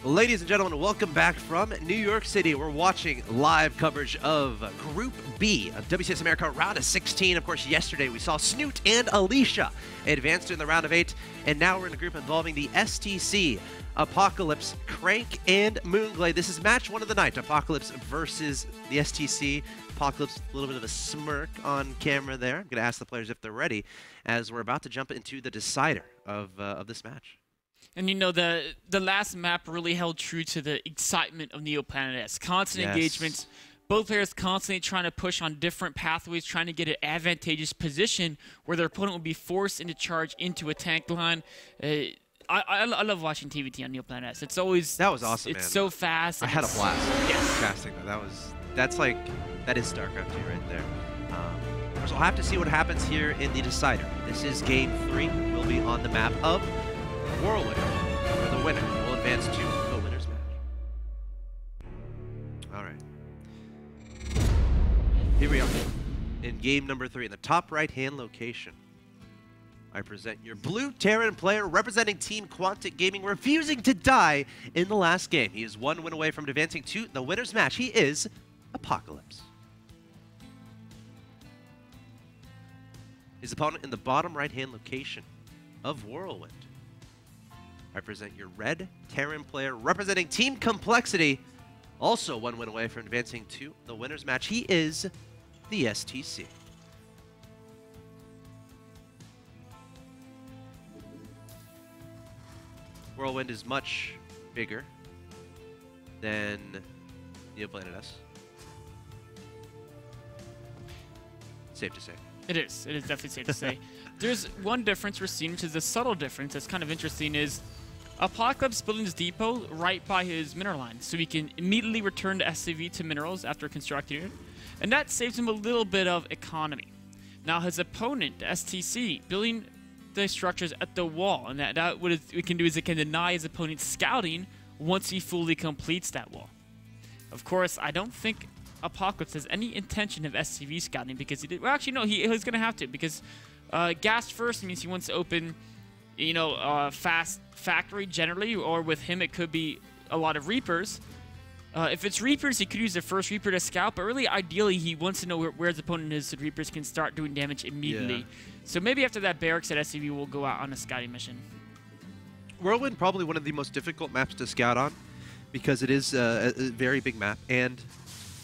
Ladies and gentlemen, welcome back from New York City. We're watching live coverage of Group B of WCS America round of 16. Of course, yesterday we saw Snoot and Alicia advanced in the round of 8, and now we're in a group involving the STC, Apocalypse, Crank, and Moonglade. This is match 1 of the night, Apocalypse versus the STC. Apocalypse, a little bit of a smirk on camera there. I'm going to ask the players if they're ready, as we're about to jump into the decider of this match. And you know, the last map really held true to the excitement of Neoplanet S. Constant engagements, both players constantly trying to push on different pathways, trying to get an advantageous position where their opponent will be forced into charge into a tank line. I love watching TVT on Neoplanet S. It's always that was awesome. It's so fast. I had a blast. Yes, casting that. That is StarCraft 2 right there. So I'll have to see what happens here in the decider. This is game 3. We'll be on the map of Whirlwind, where the winner will advance to the winner's match. All right. Here we are in game number 3 in the top right-hand location. I present your blue Terran player representing Team Quantic Gaming, refusing to die in the last game. He is 1 win away from advancing to the winner's match. He is Apocalypse. His opponent in the bottom right-hand location of Whirlwind. I present your red Terran player representing Team Complexity, also 1 win away from advancing to the winner's match. He is the STC. Whirlwind is much bigger than Neoplanet S. Safe to say. it is. It is definitely safe to say. There's one difference we're seeing, which is a subtle difference that's kind of interesting, is Apocalypse building his depot right by his mineral line, so he can immediately return to SCV to minerals after constructing it, and that saves him a little bit of economy. Now his opponent, the STC, building the structures at the wall, and that what it can do is it can deny his opponent scouting once he fully completes that wall. Of course, I don't think Apocalypse has any intention of SCV scouting, because well, actually no, he's going to have to, because gas first means he wants to open, you know, fast factory generally, or with him it could be a lot of Reapers. If it's Reapers, he could use the first Reaper to scout, but really ideally he wants to know where his opponent is so Reapers can start doing damage immediately. Yeah. So maybe after that barracks at SCV will go out on a scouting mission. Whirlwind, probably one of the most difficult maps to scout on, because it is a very big map, and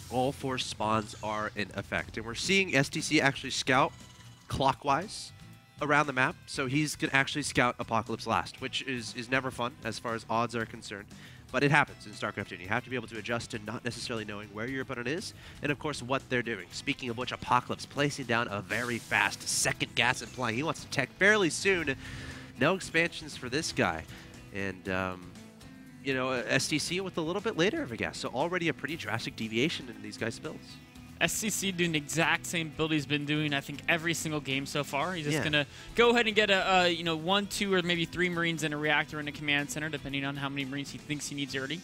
all 4 spawns are in effect. And we're seeing STC actually scout clockwise around the map, so he's going to actually scout Apocalypse last, which is never fun as far as odds are concerned. But it happens in StarCraft 2. You have to be able to adjust to not necessarily knowing where your opponent is, and of course what they're doing. Speaking of which, Apocalypse placing down a very fast second gas and flying. He wants to tech fairly soon. No expansions for this guy. And, you know, STC with a little bit later of a gas, so already a pretty drastic deviation in these guys' builds. STC doing the exact same build he's been doing, I think, every single game so far. He's just gonna go ahead and get a you know, 1, 2, or maybe 3 Marines and a reactor in a command center, depending on how many Marines he thinks he needs early.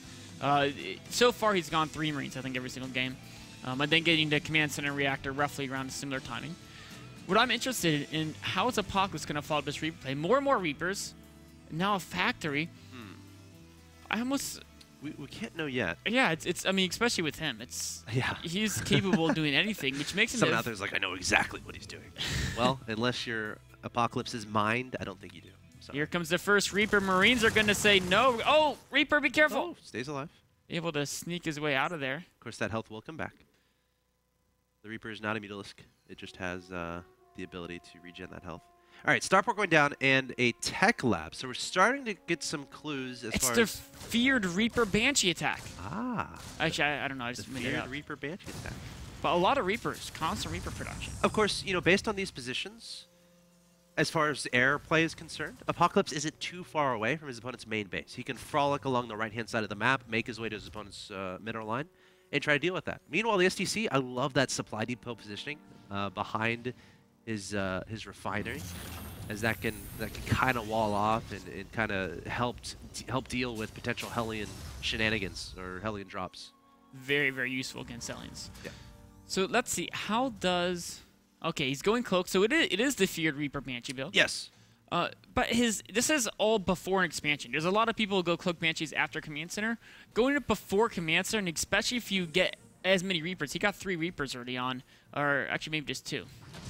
So far, he's gone 3 Marines, I think, every single game, and then getting the command center and reactor roughly around a similar timing. What I'm interested in, how is Apocalypse gonna follow this Reaper play? More and more Reapers, and now a factory. I almost. We can't know yet. Yeah, it's. I mean, especially with him, he's capable of doing anything, which makes him. Someone out there's like, I know exactly what he's doing. Well, unless you're Apocalypse's mind, I don't think you do. So. Here comes the first Reaper. Marines are going to say no. Oh, Reaper, be careful. Oh, stays alive. Able to sneak his way out of there. Of course, that health will come back. The Reaper is not a Mutalisk. It just has the ability to regen that health. All right, starport going down and a tech lab. So we're starting to get some clues as far as... It's the feared Reaper Banshee attack. Ah. Actually, I don't know. I just made it up. Feared Reaper Banshee attack. But a lot of Reapers, constant Reaper production. Of course, you know, based on these positions, as far as air play is concerned, Apocalypse isn't too far away from his opponent's main base. He can frolic along the right-hand side of the map, make his way to his opponent's mineral line, and try to deal with that. Meanwhile, the STC, I love that supply depot positioning behind his refinery, as that can kind of wall off and kind of help deal with potential Hellion shenanigans or Hellion drops. Very, very useful against Hellions. Yeah. So let's see, how does... Okay, he's going cloak, so it is the feared Reaper Banshee build. Yes. But this is all before an expansion. There's a lot of people who go Cloak Banshees after Command Center. Going it before Command Center, and especially if you get as many Reapers. He got 3 Reapers early on, or actually maybe just 2.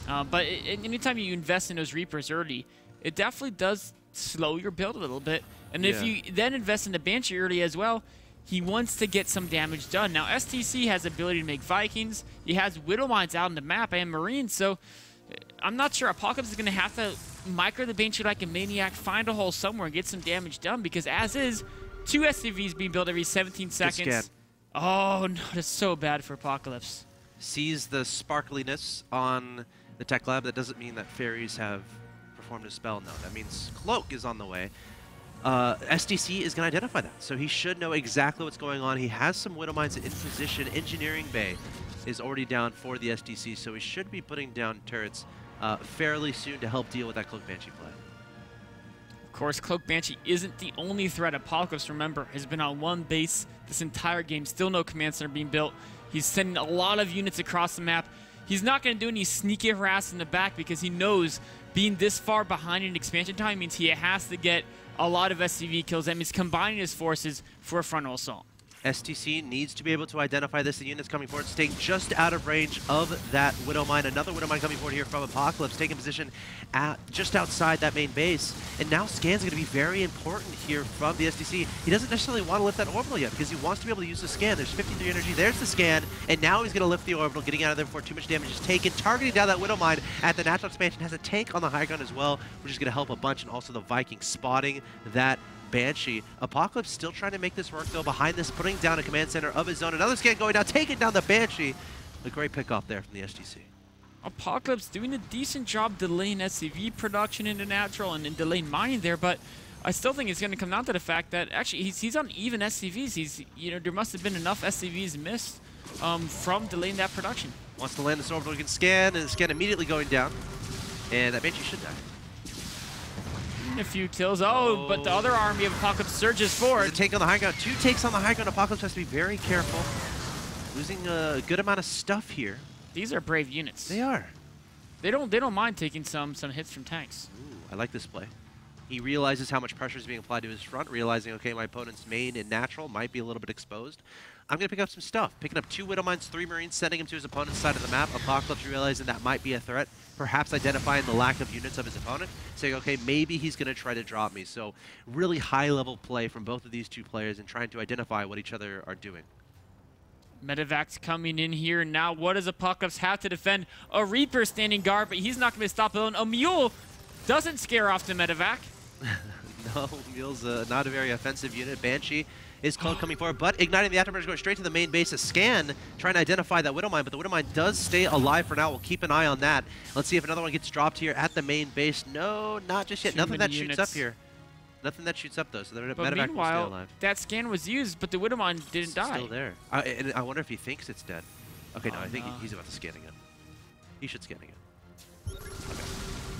But anytime you invest in those Reapers early, it definitely does slow your build a little bit. And if you then invest in the Banshee early as well, he wants to get some damage done. Now, STC has the ability to make Vikings. He has Widow Mines out on the map and Marines, so I'm not sure. Apocalypse is going to have to micro the Banshee like a maniac, find a hole somewhere, and get some damage done, because as is, 2 SCVs being built every 17 seconds. Oh, no, that's so bad for Apocalypse. Sees the sparkliness on the Tech Lab. That doesn't mean that fairies have performed a spell. No, that means Cloak is on the way. STC is going to identify that, so he should know exactly what's going on. He has some Widow Mines in position. Engineering Bay is already down for the STC, so he should be putting down turrets fairly soon to help deal with that Cloak Banshee play. Of course, Cloak Banshee isn't the only threat. Apocalypse, remember, has been on one base this entire game. Still no Command Center being built. He's sending a lot of units across the map. He's not going to do any sneaky harass in the back, because he knows being this far behind in expansion time means he has to get a lot of SCV kills. That means combining his forces for a frontal assault. STC needs to be able to identify this. The unit's coming forward, staying just out of range of that Widow Mine. Another Widow Mine coming forward here from Apocalypse, taking position at just outside that main base. And now Scan's going to be very important here from the STC. He doesn't necessarily want to lift that orbital yet, because he wants to be able to use the Scan. There's 53 energy. There's the Scan. And now he's going to lift the orbital, getting out of there before too much damage is taken. Targeting down that Widow Mine at the natural expansion. Has a tank on the high ground as well, which is going to help a bunch. And also the Viking spotting that Banshee. Apocalypse still trying to make this work, though, behind this, putting down a command center of his own. Another Scan going down, taking down the Banshee. A great pickoff there from the STC. Apocalypse doing a decent job delaying SCV production into natural and delaying mining there, but I still think it's going to come down to the fact that actually he's on even SCVs. There must have been enough SCVs missed from delaying that production. Wants to land this orbital, he can scan, and the Scan immediately going down. And that Banshee should die. A few kills. Oh, but the other army of Apocalypse surges forward. There's a take on the high ground. 2 takes on the high ground. Apocalypse has to be very careful. Losing a good amount of stuff here. These are brave units. They are. They don't mind taking some hits from tanks. Ooh, I like this play. He realizes how much pressure is being applied to his front, realizing, okay, my opponent's main and natural might be a little bit exposed. I'm going to pick up some stuff. Picking up 2 Widow Mines, 3 Marines, sending him to his opponent's side of the map. Apocalypse realizing that might be a threat, perhaps identifying the lack of units of his opponent, saying, okay, maybe he's going to try to drop me. So really high-level play from both of these 2 players and trying to identify what each other are doing. Medevac's coming in here. Now what does Apocalypse have to defend? A Reaper standing guard, but he's not going to stop building. A Mule doesn't scare off the Medevac. No, Mule's not a very offensive unit. Banshee is coming forward, but igniting the afterburners, going straight to the main base. A Scan trying to identify that Widow Mine, but the Widow Mine does stay alive for now. We'll keep an eye on that. Let's see if another one gets dropped here at the main base. No, not just yet. Nothing that shoots up here. Nothing that shoots up, though, so the Medevac will stay alive. That Scan was used, but the Widow Mine didn't die. Still there. And I wonder if he thinks it's dead. Okay, no, I think he's about to scan again. He should scan again. Okay.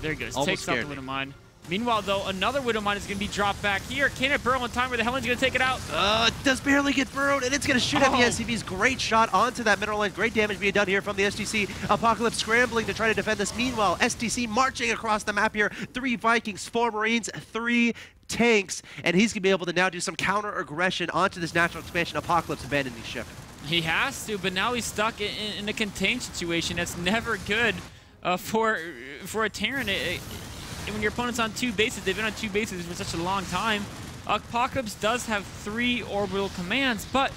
There he goes. Takes out the Widow Mine. Meanwhile, though, another Widow Mine is going to be dropped back here. Can it burrow in time where the Hellen's going to take it out? It does barely get burrowed, and it's going to shoot at the SCVs. Great shot onto that mineral line. Great damage being done here from the STC. Apocalypse scrambling to try to defend this. Meanwhile, STC marching across the map here. 3 Vikings, 4 Marines, 3 tanks, and he's going to be able to now do some counter-aggression onto this natural expansion. Apocalypse abandoning ship. He has to, but now he's stuck in a contained situation. That's never good for a Terran. When your opponent's on 2 bases, they've been on 2 bases for such a long time. Apocalypse does have 3 orbital commands, but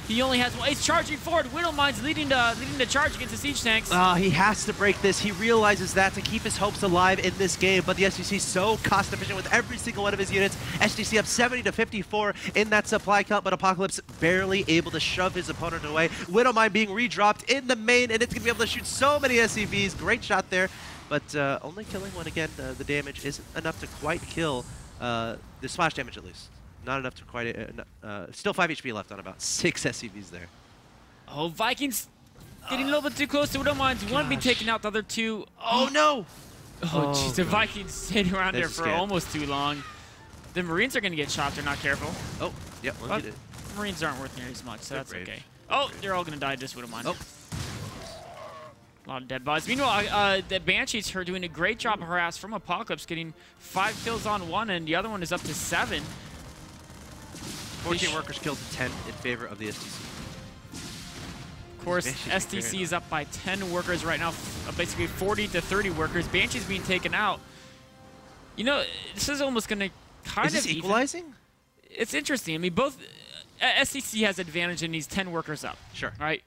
he only has 1. He's charging forward. Widow Mine's leading the charge against the siege tanks. He has to break this. He realizes that to keep his hopes alive in this game, but the STC is so cost efficient with every single one of his units. STC up 70 to 54 in that supply count, but Apocalypse barely able to shove his opponent away. Widow Mine being redropped in the main, and it's going to be able to shoot so many SCVs. Great shot there. But only killing one again, the damage isn't enough to quite kill the splash damage, at least. Not enough to quite... still 5 HP left on about 6 SCVs there. Oh, Vikings getting a little bit too close to Widow Mines. One to be taking out, the other 2. Oh, no! Oh, jeez. The Vikings sitting around there for almost too long. The Marines are going to get shot. They're not careful. Oh, yep. Well, Marines aren't worth nearly as much, so that's okay. Oh, they're all going to die just Widow Mine. Oh. A lot of dead bodies. Meanwhile, the Banshees are doing a great job of harass from Apocalypse, getting 5 kills on one, and the other one is up to 7. 14 workers killed to 10 in favor of the STC. Of course, STC is up by 10 workers right now, basically 40 to 30 workers. Banshee's being taken out. You know, this is almost going to kind of... Is this equalizing? It's interesting. I mean, both... STC has advantage in these 10 workers up. Sure. Right?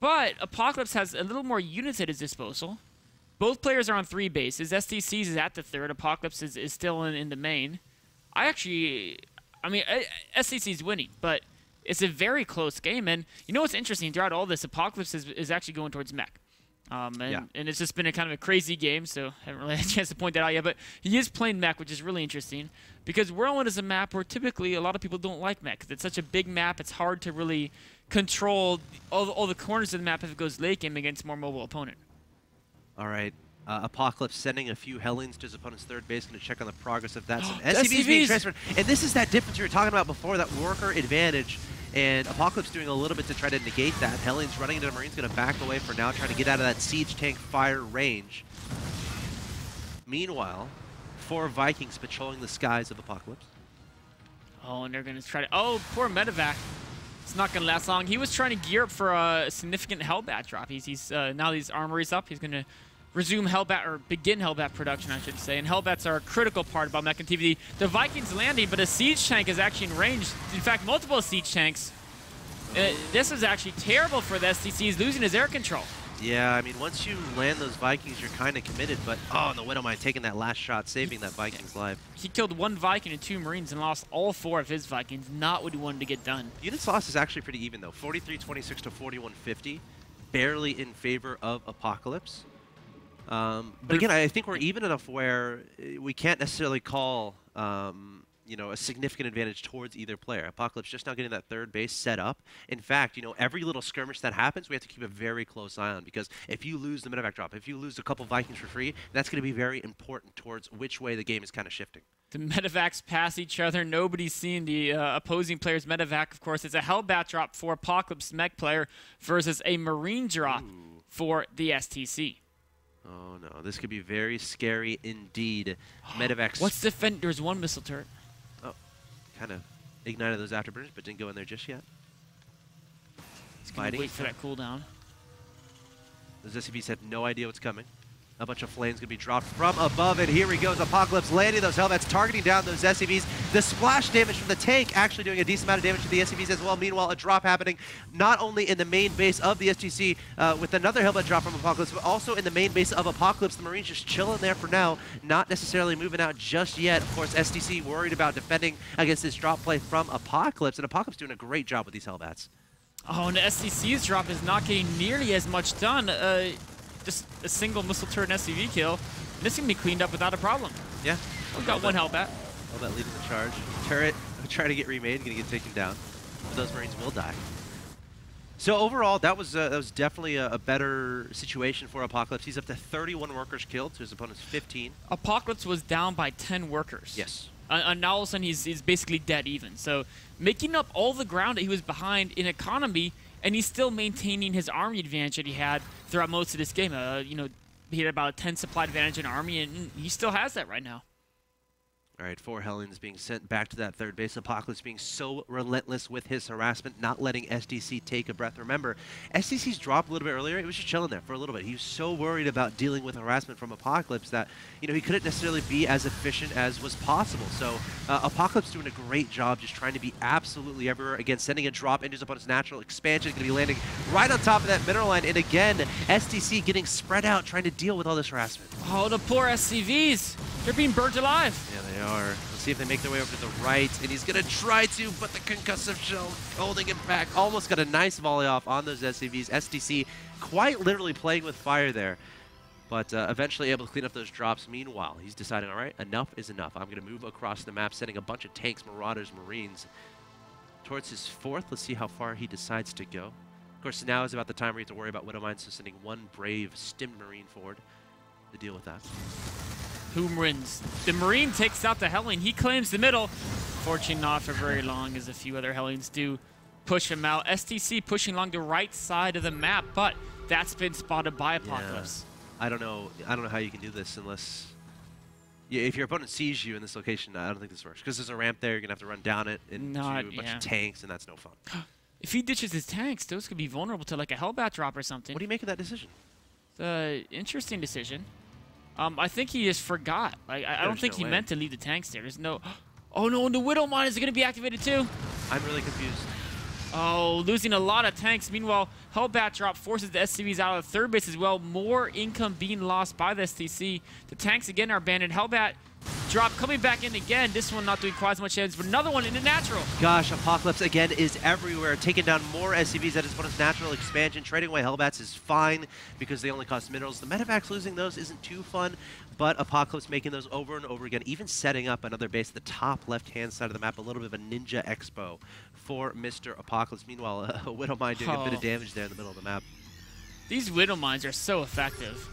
But Apocalypse has a little more units at his disposal. Both players are on 3 bases. STC is at the 3rd. Apocalypse is still in the main. I mean, STC is winning, but it's a very close game. And you know what's interesting? Throughout all this, Apocalypse is actually going towards mech. And it's just been a kind of a crazy game, so I haven't really had a chance to point that out yet. But he is playing mech, which is really interesting, because Whirlwind is a map where typically a lot of people don't like mech. It's such a big map, it's hard to really control all the corners of the map if it goes late game against a more mobile opponent. All right. Apocalypse sending a few Hellions to his opponent's 3rd base, going to check on the progress of that. Some SCVs being transferred. And this is that difference we were talking about before, that worker advantage. And Apocalypse doing a little bit to try to negate that. Hellions running into the Marines, going to back away for now, trying to get out of that siege tank fire range. Meanwhile, 4 Vikings patrolling the skies of Apocalypse. Oh, and they're going to try to... Oh, poor Medevac. It's not going to last long. He was trying to gear up for a significant Hellbat drop. He's now these armories up. He's going to resume Hellbat, or begin Hellbat production, I should say. And Hellbats are a critical part about mech and TV. The Vikings landing, but a siege tank is actually in range. In fact, multiple siege tanks. This is actually terrible for the STC. He's losing his air control. Yeah, I mean, once you land those Vikings, you're kind of committed. But, oh, and the Widowmine taking that last shot, saving that Viking's life. He killed 1 Viking and 2 Marines and lost all 4 of his Vikings. Not what he wanted to get done. Units lost is actually pretty even, though. 43-26 to 41-50. Barely in favor of Apocalypse. But again, I think we're even enough where we can't necessarily call, you know, a significant advantage towards either player. Apocalypse just now getting that 3rd base set up. In fact, you know, every little skirmish that happens, we have to keep a very close eye on, because if you lose the medevac drop, if you lose a couple Vikings for free, that's going to be very important towards which way the game is kind of shifting. The medevacs pass each other. Nobody's seeing the opposing player's medevac. Of course, it's a Hellbat drop for Apocalypse mech player versus a Marine drop for the STC. Oh, no. This could be very scary indeed. Medevacs. What's defend? There's 1 missile turret. Oh, kind of ignited those afterburners, but didn't go in there just yet. He's going to wait for that cooldown. Those SCVs have no idea what's coming. A bunch of flames going to be dropped from above, and here he goes. Apocalypse landing those Hellbats, targeting down those SCVs. The splash damage from the tank actually doing a decent amount of damage to the SCVs as well. Meanwhile, a drop happening not only in the main base of the STC with another Hellbat drop from Apocalypse, but also in the main base of Apocalypse. The Marines just chilling there for now, not necessarily moving out just yet. Of course, STC worried about defending against this drop play from Apocalypse, and Apocalypse doing a great job with these Hellbats. Oh, and the STC's drop is not getting nearly as much done. Just a single missile turret and SCV kill. And this can be cleaned up without a problem. Yeah. We've got 1 Hellbat. Hellbat leading the charge. Turret trying to get remade, going to get taken down. But those Marines will die. So overall, that was definitely a better situation for Apocalypse. He's up to 31 workers killed to his opponent's 15. Apocalypse was down by 10 workers. Yes. And now all of a sudden he's basically dead even. So making up all the ground that he was behind in economy, and he's still maintaining his army advantage that he had throughout most of this game. You know, he had about a 10 supply advantage in army, and he still has that right now. All right, 4 Hellions being sent back to that 3rd base. Apocalypse being so relentless with his harassment, not letting STC take a breath. Remember, STC's drop a little bit earlier, it was just chilling there for a little bit. He was so worried about dealing with harassment from Apocalypse that, you know, he couldn't necessarily be as efficient as was possible. So Apocalypse doing a great job just trying to be absolutely everywhere. Again, sending a drop into his opponent's natural expansion, going to be landing right on top of that mineral line. And again, STC getting spread out, trying to deal with all this harassment. Oh, the poor SCVs. They're being burnt alive. Yeah, they are. Let's see if they make their way over to the right. And he's going to try to, but the concussive shell holding him back. Almost got a nice volley off on those SCVs. STC quite literally playing with fire there. But eventually able to clean up those drops. Meanwhile, he's deciding, all right, enough is enough. I'm going to move across the map, sending a bunch of tanks, marauders, Marines towards his 4th. Let's see how far he decides to go. Of course, now is about the time where you have to worry about Widowmine, so sending 1 brave stimmed Marine forward to deal with that. Who wins? The Marine takes out the Hellion. He claims the middle. Fortunately not for very long, as a few other Hellions do. push him out. STC pushing along the right side of the map, but that's been spotted by Apocalypse. Yeah. I don't know how you can do this unless... Yeah, if your opponent sees you in this location, I don't think this works. Because there's a ramp there, you're going to have to run down it into a bunch of tanks, and that's no fun. If he ditches his tanks, those could be vulnerable to like a Hellbat drop or something. What do you make of that decision? It's an interesting decision. I think he just forgot. Like, I don't think he meant to leave the tanks there. There's no... Oh no, and the Widow Mine is going to be activated too. I'm really confused. Oh, losing a lot of tanks. Meanwhile, Hellbat drop forces the SCVs out of the third base as well. More income being lost by the STC. The tanks again are abandoned. Hellbat drop coming back in again. This one not doing quite as much damage, but another one in the natural. Gosh, Apocalypse again is everywhere, taking down more SCVs at his opponent's natural expansion. Trading away Hellbats is fine because they only cost minerals. The medevacs losing those isn't too fun, but Apocalypse making those over and over again, even setting up another base at the top left-hand side of the map, a little bit of a ninja expo for Mr. Apocalypse. Meanwhile, Widow Mine doing a bit of damage there in the middle of the map. These Widow Mines are so effective.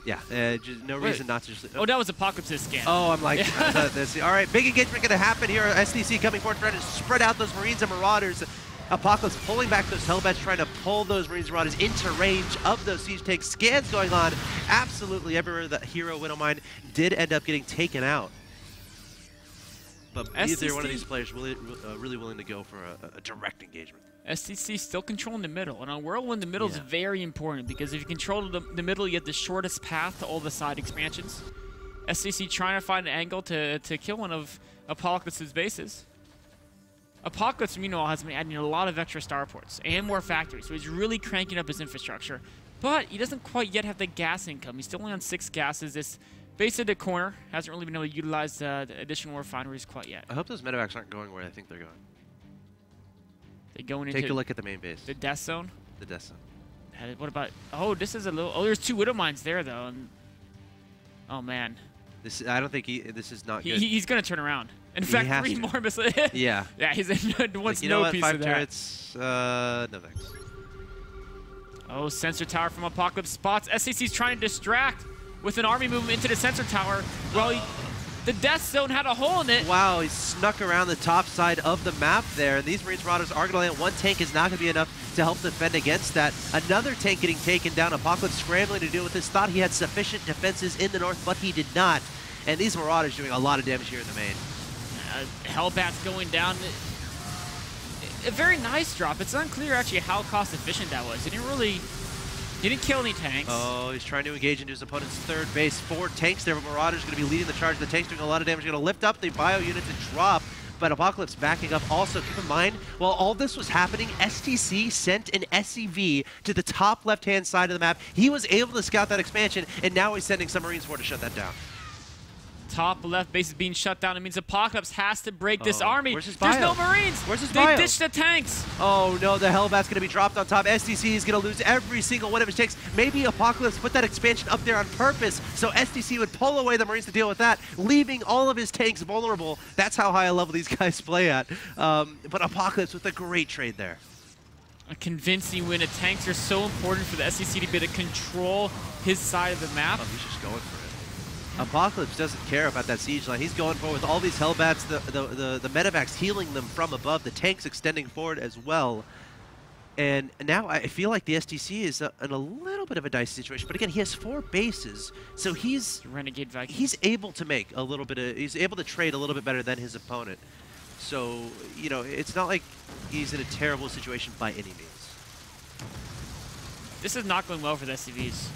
Yeah, just no reason not to just... Oh, that was Apocalypse's scan. Oh, I'm like, all right, big engagement going to happen here. STC coming forward, trying to spread out those Marines and Marauders. Apocalypse pulling back those Hellbats, trying to pull those Marines and Marauders into range of those siege tanks. Scans going on absolutely everywhere. The hero Widow Mine did end up getting taken out. But neither one of these players really willing to go for a direct engagement. STC still controlling the middle, and on Whirlwind, the middle is very important because if you control the middle, you have the shortest path to all the side expansions. STC trying to find an angle to kill one of Apocalypse's bases. Apocalypse, meanwhile, has been adding a lot of extra starports and more factories, so he's really cranking up his infrastructure. But he doesn't quite yet have the gas income. He's still only on 6 gases. This base at the corner hasn't really been able to utilize the additional refineries quite yet. I hope those medevacs aren't going where I think they're going. They're going into... Take a look at the main base. The death zone? The death zone. What about... Oh, this is a little... Oh, there's 2 Widow Mines there, though. And, oh, man. I don't think this is not good. He's going to turn around. In fact, 3 more missiles. Yeah. Yeah, he's in wants you know no what? piece 5 of that. turrets, no thanks. Oh, sensor tower from Apocalypse spots. SCC's trying to distract with an army movement into the sensor tower. Well, the death zone had a hole in it. Wow, he snuck around the top side of the map there. And these Marines Marauders are going to land. 1 tank is not going to be enough to help defend against that. Another tank getting taken down. Apocalypse scrambling to deal with this. Thought he had sufficient defenses in the north, but he did not. And these Marauders doing a lot of damage here in the main. Hellbat's going down. A very nice drop. It's unclear actually how cost efficient that was. He didn't kill any tanks. Oh, he's trying to engage into his opponent's third base. 4 tanks there, but Marauders going to be leading the charge. The tanks doing a lot of damage. Going to lift up the bio unit to drop, but Apocalypse backing up. Also, keep in mind, while all this was happening, STC sent an SCV to the top left-hand side of the map. He was able to scout that expansion, and now he's sending some Marines forward to shut that down. Top left base is being shut down. It means Apocalypse has to break this army. Where's his bio? There's no Marines. Where's his They bio? ditched the tanks. Oh no, the Hellbat's going to be dropped on top. STC is going to lose every single one of his tanks. Maybe Apocalypse put that expansion up there on purpose so STC would pull away the Marines to deal with that, leaving all of his tanks vulnerable. That's how high a level these guys play at. But Apocalypse with a great trade there. A convincing win. The tanks are so important for the STC to be able to control his side of the map. Oh, he's just going for it. Apocalypse doesn't care about that siege line. He's going forward with all these Hellbats, the medevacs healing them from above, the tanks extending forward as well. And now I feel like the STC is in a little bit of a dicey situation. But again, he has 4 bases, so he's Renegade Viking. He's able to make a little bit of, he's able to trade a little bit better than his opponent. So, you know, it's not like he's in a terrible situation by any means. This is not going well for the SCVs.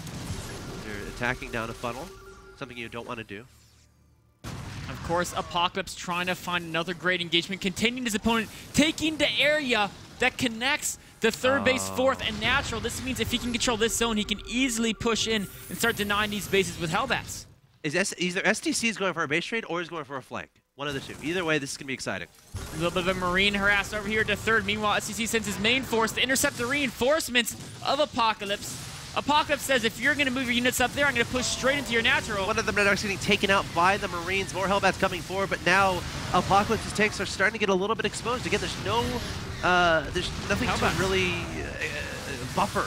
They're attacking down a funnel. Something you don't want to do. Of course, Apocalypse trying to find another great engagement, containing his opponent, taking the area that connects the third base, 4th, and natural. This means if he can control this zone, he can easily push in and start denying these bases with Hellbats. Either STC is going for a base trade or is going for a flank. One of the 2. Either way, this is going to be exciting. A little bit of a Marine harass over here to 3rd. Meanwhile, STC sends his main force to intercept the reinforcements of Apocalypse. Apocalypse says, if you're going to move your units up there, I'm going to push straight into your natural. One of them is getting taken out by the Marines. More Hellbats coming forward, but now Apocalypse's tanks are starting to get a little bit exposed. Again, there's nothing to really buffer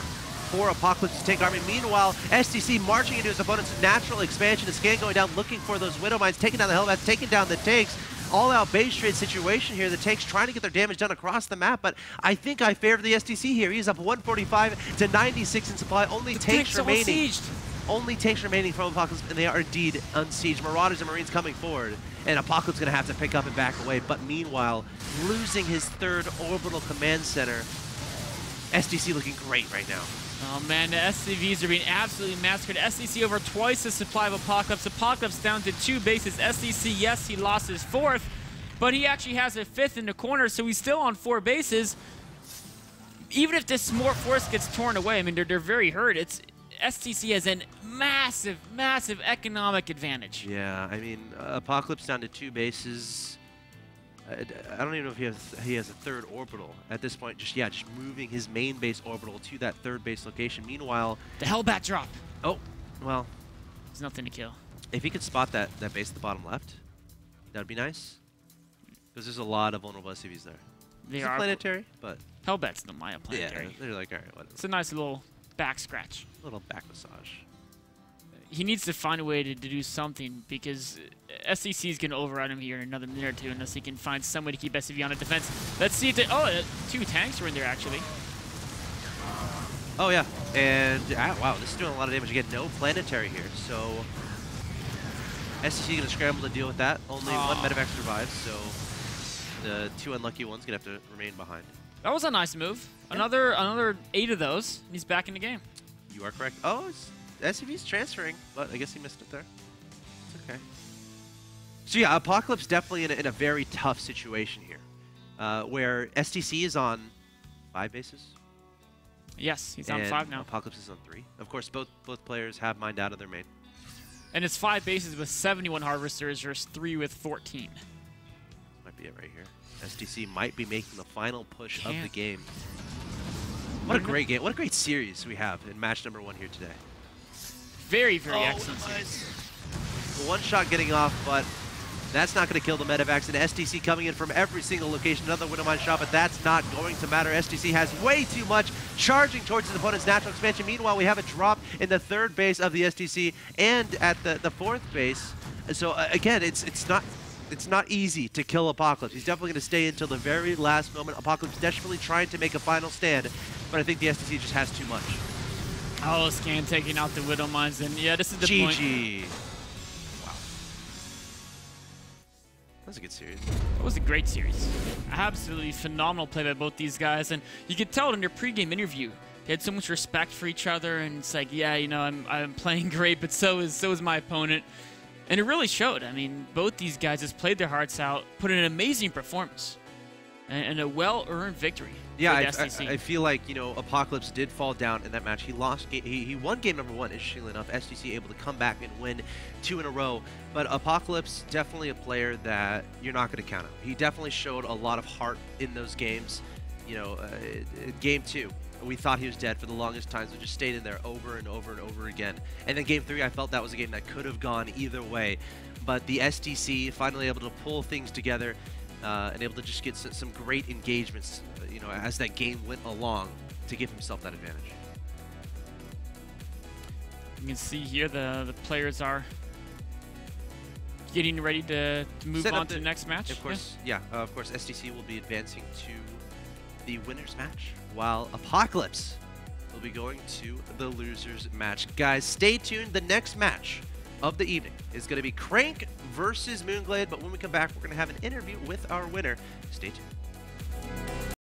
for Apocalypse's tank army. Meanwhile, STC marching into his opponent's natural expansion. A scan going down, looking for those Widow Mines, taking down the Hellbats, taking down the tanks. all-out base trade situation here. The tanks trying to get their damage done across the map, but I think I favor the STC here. He's up 145 to 96 in supply. Only tanks remaining. Only tanks remaining from Apocalypse, and they are indeed unsieged. Marauders and Marines coming forward, and Apocalypse going to have to pick up and back away. But meanwhile, losing his third orbital command center, STC looking great right now. Oh man, the SCVs are being absolutely massacred. STC over twice the supply of Apocalypse. Apocalypse down to 2 bases. STC, yes, he lost his 4th, but he actually has a 5th in the corner, so he's still on 4 bases. Even if this more force gets torn away, I mean, they're very hurt. STC has a massive, massive economic advantage. Yeah, I mean, Apocalypse down to 2 bases. I don't even know if he has a 3rd orbital at this point. Just moving his main base orbital to that 3rd base location. Meanwhile, the Hellbat drop. Oh, well, there's nothing to kill. If he could spot that base at the bottom left, that'd be nice. Because there's a lot of vulnerable SCVs there. They are planetary, but Hellbat's the Maya planetary. Yeah, they're like, all right, whatever. It's a nice little back scratch. A little back massage. He needs to find a way to do something, because STC is going to override him here in another minute or two unless he can find some way to keep SCV on a defense. Let's see if oh, 2 tanks were in there actually. Oh yeah, and wow, this is doing a lot of damage. Again, no planetary here, so STC going to scramble to deal with that. Only 1 medevac survives, so the 2 unlucky ones going to have to remain behind. That was a nice move. Yeah. Another 8 of those, and he's back in the game. You are correct. Oh, SCV's transferring, but I guess he missed it there. It's okay. So yeah, Apocalypse definitely in a very tough situation here, where STC is on 5 bases. Yes, he's on 5 now. Apocalypse is on 3. Of course, both players have mined out of their main. And it's 5 bases with 71 harvesters versus 3 with 14. Might be it right here. STC might be making the final push of the game. What a great game. What a great series we have in match number 1 here today. Very, very excellent. Nice. The 1 shot getting off, but that's not going to kill the medevacs. And STC coming in from every single location. Another Widowmine shot, but that's not going to matter. STC has way too much, charging towards his opponent's natural expansion. Meanwhile, we have a drop in the 3rd base of the STC and at the 4th base. So again, it's not easy to kill Apocalypse. He's definitely going to stay until the very last moment. Apocalypse desperately trying to make a final stand, but I think the STC just has too much. Oh, Scan taking out the Widow Mines, and yeah, this is the point. GG. Wow. That was a good series. It was a great series. Absolutely phenomenal play by both these guys, and you could tell in their pregame interview, they had so much respect for each other, and it's like, yeah, you know, I'm playing great, but so is my opponent. And it really showed. I mean, both these guys just played their hearts out, put in an amazing performance, and a well-earned victory. Yeah, I feel like, you know, Apocalypse did fall down in that match. He lost. He won game number 1, interestingly enough. STC able to come back and win 2 in a row. But Apocalypse, definitely a player that you're not going to count out. He definitely showed a lot of heart in those games. You know, game 2. We thought he was dead for the longest time, so just stayed in there over and over and over again. And then game 3, I felt that was a game that could have gone either way. But the STC finally able to pull things together and able to just get some great engagements, you know, as that game went along to give himself that advantage. You can see here the players are getting ready to move on to the next match. Of course, yeah, of course, STC will be advancing to the winner's match, while Apocalypse will be going to the loser's match. Guys, stay tuned. The next match of the evening is going to be Crank versus Moonglade, but when we come back, we're going to have an interview with our winner. Stay tuned.